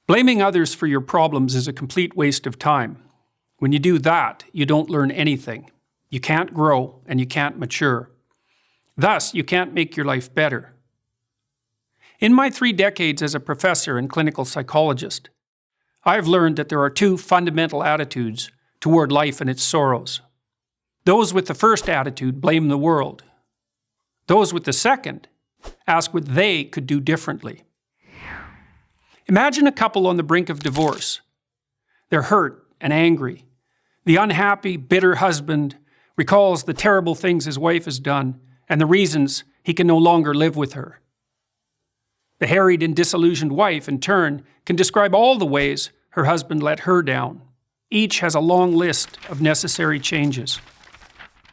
Blaming others for your problems is a complete waste of time. When you do that, you don't learn anything. You can't grow and you can't mature. Thus, you can't make your life better. In my 3 decades as a professor and clinical psychologist, I've learned that there are 2 fundamental attitudes toward life and its sorrows. Those with the first attitude blame the world. Those with the second ask what they could do differently. Imagine a couple on the brink of divorce. They're hurt and angry. The unhappy, bitter husband recalls the terrible things his wife has done and the reasons he can no longer live with her. The harried and disillusioned wife, in turn, can describe all the ways her husband let her down. Each has a long list of necessary changes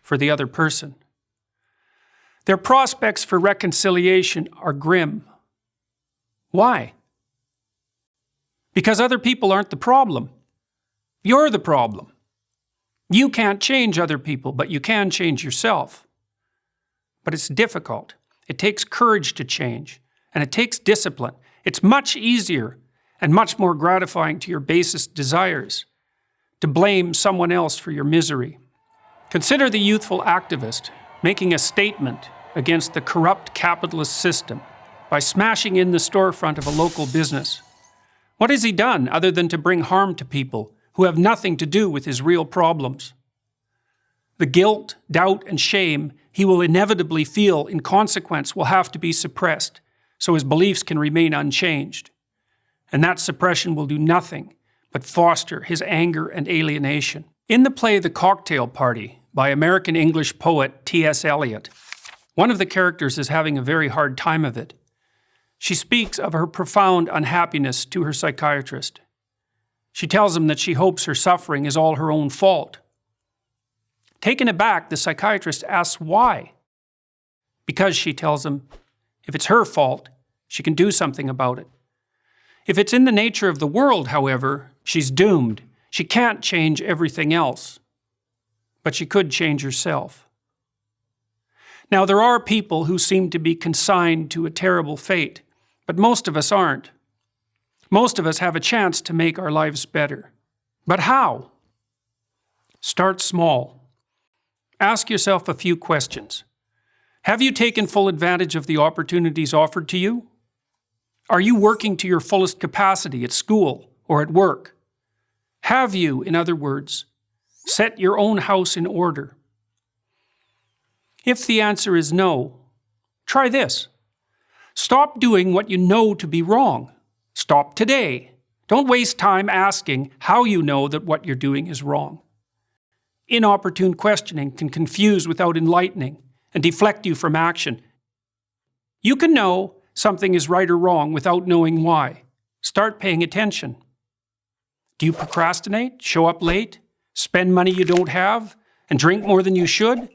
for the other person. Their prospects for reconciliation are grim. Why? Because other people aren't the problem. You're the problem. You can't change other people, but you can change yourself. But it's difficult. It takes courage to change, and it takes discipline. It's much easier and much more gratifying to your basest desires to blame someone else for your misery. Consider the youthful activist making a statement against the corrupt capitalist system by smashing in the storefront of a local business. What has he done other than to bring harm to people who have nothing to do with his real problems? The guilt, doubt, and shame he will inevitably feel in consequence will have to be suppressed so his beliefs can remain unchanged. And that suppression will do nothing but foster his anger and alienation. In the play The Cocktail Party by American English poet T.S. Eliot, one of the characters is having a very hard time of it. She speaks of her profound unhappiness to her psychiatrist. She tells him that she hopes her suffering is all her own fault. Taken aback, the psychiatrist asks why. Because, she tells him, if it's her fault, she can do something about it. If it's in the nature of the world, however, she's doomed. She can't change everything else. But she could change herself. Now, there are people who seem to be consigned to a terrible fate, but most of us aren't. Most of us have a chance to make our lives better. But how? Start small. Ask yourself a few questions. Have you taken full advantage of the opportunities offered to you? Are you working to your fullest capacity at school or at work? Have you, in other words, set your own house in order? If the answer is no, try this. Stop doing what you know to be wrong. Stop today. Don't waste time asking how you know that what you're doing is wrong. Inopportune questioning can confuse without enlightening and deflect you from action. You can know something is right or wrong without knowing why. Start paying attention. Do you procrastinate, show up late, spend money you don't have, and drink more than you should?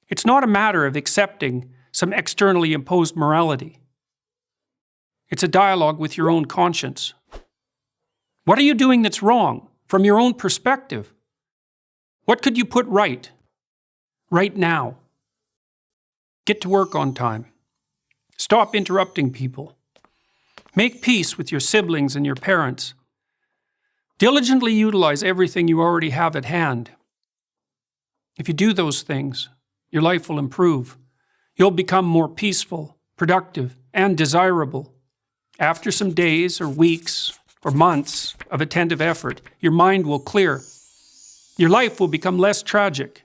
It's not a matter of accepting some externally imposed morality. It's a dialogue with your own conscience. What are you doing that's wrong from your own perspective? What could you put right now? Get to work on time. Stop interrupting people. Make peace with your siblings and your parents. Diligently utilize everything you already have at hand. If you do those things, your life will improve. You'll become more peaceful, productive, and desirable. After some days or weeks or months of attentive effort, your mind will clear. Your life will become less tragic,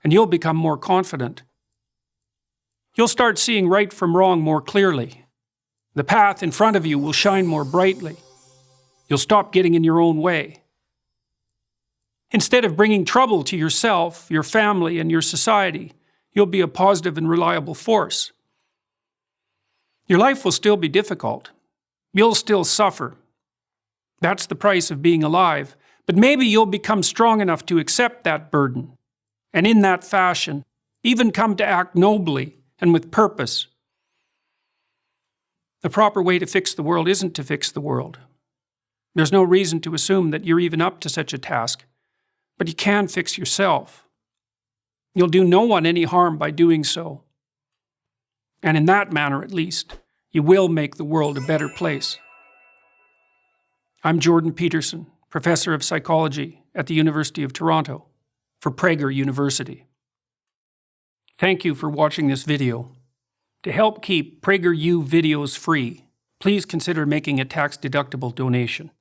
and you'll become more confident. You'll start seeing right from wrong more clearly. The path in front of you will shine more brightly. You'll stop getting in your own way. Instead of bringing trouble to yourself, your family, and your society, you'll be a positive and reliable force. Your life will still be difficult. You'll still suffer. That's the price of being alive. But maybe you'll become strong enough to accept that burden, and in that fashion, even come to act nobly and with purpose. The proper way to fix the world isn't to fix the world. There's no reason to assume that you're even up to such a task, but you can fix yourself. You'll do no one any harm by doing so. And in that manner, at least, you will make the world a better place. I'm Jordan Peterson, Professor of Psychology at the University of Toronto for Prager University. Thank you for watching this video. To help keep PragerU videos free, please consider making a tax-deductible donation.